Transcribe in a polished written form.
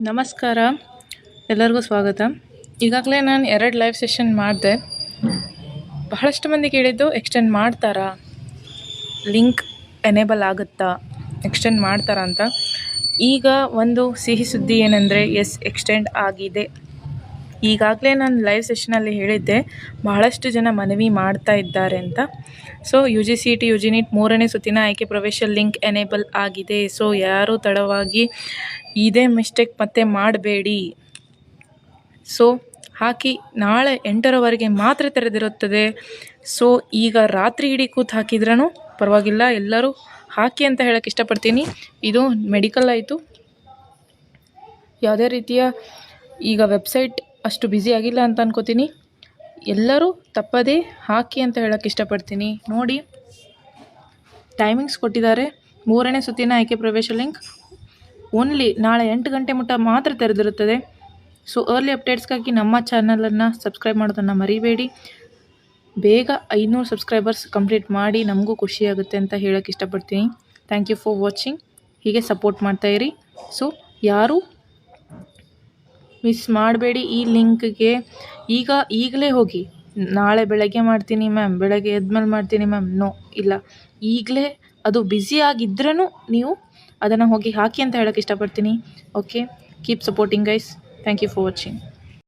ನಮಸ್ಕಾರ, ಎಲ್ಲರಿಗೂ ಸ್ವಾಗತ. ಈಗಾಗಲೇ ನಾನು 2 ಲೈವ್ ಸೆಷನ್ ಮಾಡಿದೆ. ಬಹಳಷ್ಟು ಮಂದಿ ಕೇಳಿದ್ದು ಎಕ್ಸ್ಟೆಂಡ್ ಮಾಡ್ತಾರಾ, ಲಿಂಕ್ ಎನೇಬಲ್ ಆಗುತ್ತಾ, ಎಕ್ಸ್ಟೆಂಡ್ ಮಾಡ್ತಾರಾ ಅಂತ. ಈಗ ಒಂದು ಸಿಹಿ ಸುದ್ದಿ ಏನಂದರೆ ಎಸ್, ಎಕ್ಸ್ಟೆಂಡ್ ಆಗಿದೆ. ಈಗಾಗಲೇ ನಾನು ಲೈವ್ ಸೆಷನಲ್ಲಿ ಹೇಳಿದ್ದೆ, ಬಹಳಷ್ಟು ಜನ ಮನವಿ ಮಾಡ್ತಾ ಇದ್ದಾರೆ ಅಂತ. ಸೊ UGCET UGNET 3ನೇ ಸುತ್ತಿನ ಆಯ್ಕೆ ಪ್ರವೇಶ ಲಿಂಕ್ ಎನೇಬಲ್ ಆಗಿದೆ. ಸೊ ಯಾರೂ ತಡವಾಗಿ ಇದೇ ಮಿಸ್ಟೇಕ್ ಮತ್ತೆ ಮಾಡಬೇಡಿ. ಸೊ ಹಾಕಿ, ನಾಳೆ 8ರವರೆಗೆ ಮಾತ್ರ ತೆರೆದಿರುತ್ತದೆ. ಸೊ ಈಗ ರಾತ್ರಿ ಇಡೀ ಕೂತು ಹಾಕಿದ್ರೂ ಪರವಾಗಿಲ್ಲ, ಎಲ್ಲರೂ ಹಾಕಿ ಅಂತ ಹೇಳೋಕ್ಕೆ ಇಷ್ಟಪಡ್ತೀನಿ. ಇದು ಮೆಡಿಕಲ್ ಆಯಿತು, ಯಾವುದೇ ರೀತಿಯ ಈಗ ವೆಬ್ಸೈಟ್ ಅಷ್ಟು ಬ್ಯುಸಿ ಆಗಿಲ್ಲ ಅಂತ ಅನ್ಕೋತೀನಿ. ಎಲ್ಲರೂ ತಪ್ಪದೇ ಹಾಕಿ ಅಂತ ಹೇಳೋಕ್ಕೆ ಇಷ್ಟಪಡ್ತೀನಿ. ನೋಡಿ, ಟೈಮಿಂಗ್ಸ್ ಕೊಟ್ಟಿದ್ದಾರೆ. 3ನೇ ಸುತ್ತಿನ ಆಯ್ಕೆ ಪ್ರವೇಶ ಲಿಂಕ್ ಓನ್ಲಿ ನಾಳೆ 8 ಗಂಟೆ ಮುಟ್ಟ ಮಾತ್ರ ತೆರೆದಿರುತ್ತದೆ. ಸೊ ಅರ್ಲಿ ಅಪ್ಡೇಟ್ಸ್ಗಾಗಿ ನಮ್ಮ ಚಾನಲನ್ನು ಸಬ್ಸ್ಕ್ರೈಬ್ ಮಾಡೋದನ್ನು ಮರಿಬೇಡಿ. ಬೇಗ 500 ಸಬ್ಸ್ಕ್ರೈಬರ್ಸ್ ಕಂಪ್ಲೀಟ್ ಮಾಡಿ, ನಮಗೂ ಖುಷಿಯಾಗುತ್ತೆ ಅಂತ ಹೇಳೋಕ್ಕೆ ಇಷ್ಟಪಡ್ತೀನಿ. Thank you for watching. ಹೀಗೆ ಸಪೋರ್ಟ್ ಮಾಡ್ತಾಯಿರಿ. ಸೊ ಯಾರೂ ಮಿಸ್ ಮಾಡಬೇಡಿ. ಈ ಲಿಂಕ್ಗೆ ಈಗಲೇ ಹೋಗಿ, ನಾಳೆ ಬೆಳಗ್ಗೆ ಮಾಡ್ತೀನಿ ಮ್ಯಾಮ್, ಬೆಳಗ್ಗೆ ಎದ್ಮೇಲೆ ಮಾಡ್ತೀನಿ ಮ್ಯಾಮ್, ನೋ, ಇಲ್ಲ, ಈಗಲೇ ಅದು ಬ್ಯುಸಿ ಆಗಿದ್ರೂ ನೀವು ಅದನ್ನು ಹೋಗಿ ಹಾಕಿ ಅಂತ ಹೇಳೋಕ್ಕೆ ಇಷ್ಟಪಡ್ತೀನಿ. Okay, keep supporting guys. Thank you for watching.